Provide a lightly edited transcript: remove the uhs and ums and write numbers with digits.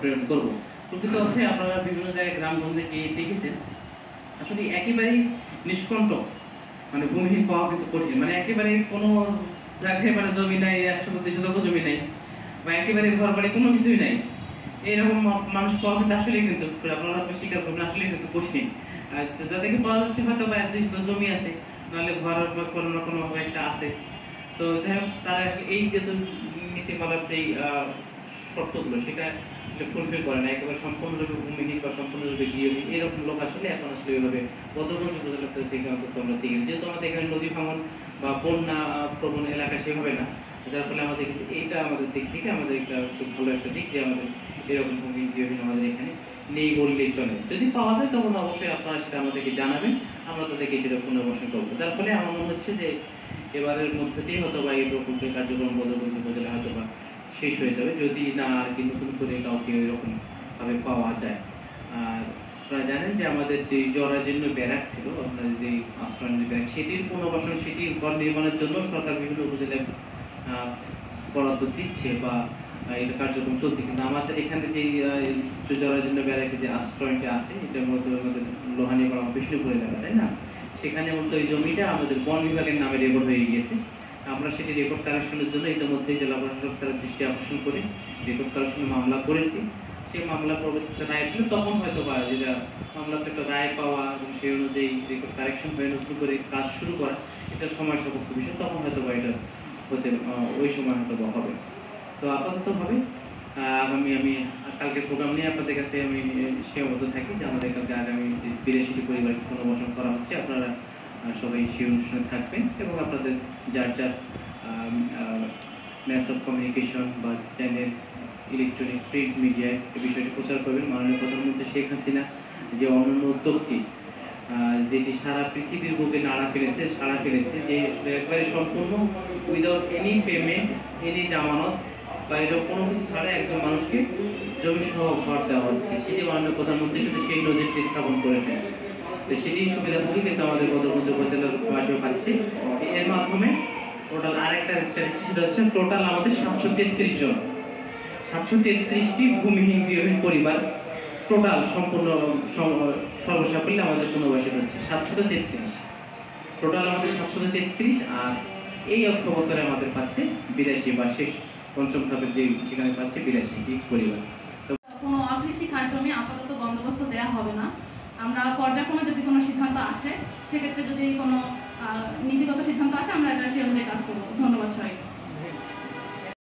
প্রেরণ করবো। প্রকৃত অর্থে আপনারা বিভিন্ন জায়গায় গ্রামগঞ্জে গিয়ে দেখেছেন আসলে একেবারেই নিষ্কণ্টক, মানে ভূমিহীন পাওয়া কিন্তু কঠিন, মানে একেবারে কোনো জায়গায় মানে জমি নাই, 100-200 জমি নাই, বা একেবারে ঘর বাড়ি কোনো কিছুই নাই, এইরকম মানুষ পাওয়া কিন্তু আসলে কিন্তু আপনারা স্বীকার করবেন আসলে কিন্তু কঠিন। আর যাদেরকে পাওয়া যাচ্ছে হয়তো বা 1-200 জমি আছে, নাহলে ঘর বা কোনো না কোনোভাবে একটা আছে। তো যাই হোক তারা আসলে এই যে নীতিমালার যেই শর্তগুলো সেটা আসলে ফুলফিল করে না, একেবারে সম্পূর্ণরূপে ভূমিহীন বা সম্পূর্ণরূপে গৃহহীন এরকম লোক আসলে এখন আসলে এইভাবে বদরগঞ্জ উপজেলা থেকে অন্তত আমরা দেখি, যেহেতু আমাদের এখানে নদী ভাঙন বা বন্যা প্রবণ এলাকা সেভাবে না, যার ফলে আমাদের কিন্তু এইটা আমাদের দিক থেকে আমাদের একটা খুব ভালো একটা দিক যে আমাদের এরকম ভূমিহীন গৃহহীন আমাদের এখানে নেই বললেই চলে। যদি পাওয়া যায় তখন অবশ্যই আপনারা সেটা আমাদেরকে জানাবেন, আমরা তাদেরকে সেটা পুনর্বাসন করবো। যার ফলে আমার মনে হচ্ছে যে এবারের মধ্যে দিয়ে হয়তো বা এই প্রকল্পের কার্যক্রম বদরগঞ্জ উপজেলা হয়তো বা শেষ হয়ে যাবে, যদি না আর কি নতুন করে কাউকে এরকম ভাবে পাওয়া যায়। আর আপনারা জানেন যে আমাদের যে জরাজীর্ণ ব্যারাক ছিল, আপনাদের যে আশ্রয় ব্যারাক, সেটির পুনর্বাসন, সেটি ঘর নির্মাণের জন্য সরকার বিভিন্ন উপজেলায় বরাদ্দ দিচ্ছে বা এটা কার্যক্রম চলছে, কিন্তু আমাদের এখানে যে জরাজীর্ণ ব্যারাকের যে আশ্রয়টা আছে এটার মধ্যে আমাদের লোহানীপাড়া বিষ্ণুপুর এলাকা, তাই না, সেখানে মূলত এই জমিটা আমাদের বন বিভাগের নামে রেকর্ড হয়ে গিয়েছে। আমরা সেটি রেকর্ড কালেকশনের জন্য ইতিমধ্যে জেলা প্রশাসক স্যারের দৃষ্টি আকর্ষণ করে রেকর্ড কালেকশনে মামলা করেছি। সেই মামলা পরবর্তীতে রায় পেলে তখন হয়তো বা যেটা মামলাতে একটা রায় পাওয়া এবং সেই অনুযায়ী রেকর্ড কারেকশন হয়ে নতুন করে কাজ শুরু করা, এটা সময় সাপেক্ষ বিষয়, তখন হয়তো বা এটা হতে ওই সময় হয়তো বা হবে। তো আপাততভাবে আমি কালকে প্রোগ্রাম নিয়ে আপনাদের কাছে আমি সীমাবদ্ধ থাকি যে আমাদের কালকে আগামী যে 82টি পরিবারকে পুনর্বাসন করা হচ্ছে, আপনারা সবাই সেই অনুষ্ঠানে থাকবেন এবং আপনাদের যার যার ম্যাস অফ কমিউনিকেশন বা চ্যানেল, ইলেকট্রনিক প্রিন্ট মিডিয়ায় এই বিষয়টি প্রচার করবেন। মাননীয় প্রধানমন্ত্রী শেখ হাসিনা যে অনন্য উদ্যোগটি, যেটি সারা পৃথিবীর বুকে সাড়া ফেলেছে, যে একবারে সম্পূর্ণ উইদাউট এনি পেমেন্ট, এনি জামানত বা এরকম কোনো কিছু ছাড়া একজন মানুষকে জমি সহ ঘর দেওয়া হচ্ছে, সেটি মাননীয় প্রধানমন্ত্রী কিন্তু সেই নজিরটি স্থাপন করেছেন। তো সেটি সুবিধাভোগী কিন্তু আমাদের বদরগঞ্জ উপজেলার বাসীও পাচ্ছে। এর মাধ্যমে টোটাল আরেকটা স্ট্যাটিস্টিক, সেটা হচ্ছে টোটাল আমাদের 733 জন, 733টি ভূমিহীন গৃহহীন পরিবার টোটাল সম্পূর্ণ সর্বসাকল্যে আমাদের পুনর্বাসিত হচ্ছে 733। টোটাল আমাদের 733, আর এই অর্থ বছরে আমাদের পাচ্ছে 82 বা শেষ পঞ্চম ধাপের যে সেখানে পাচ্ছে 82টি পরিবার। কোনো অকৃষি খাত জমি আপাতত বন্দোবস্ত দেওয়া হবে না। আমরা পর্যায়ক্রমে যদি কোনো সিদ্ধান্ত আসে, সেক্ষেত্রে যদি কোনো নীতিগত সিদ্ধান্ত আসে আমরা এটা সেই অনুযায়ী কাজ করবো। ধন্যবাদ সবাই।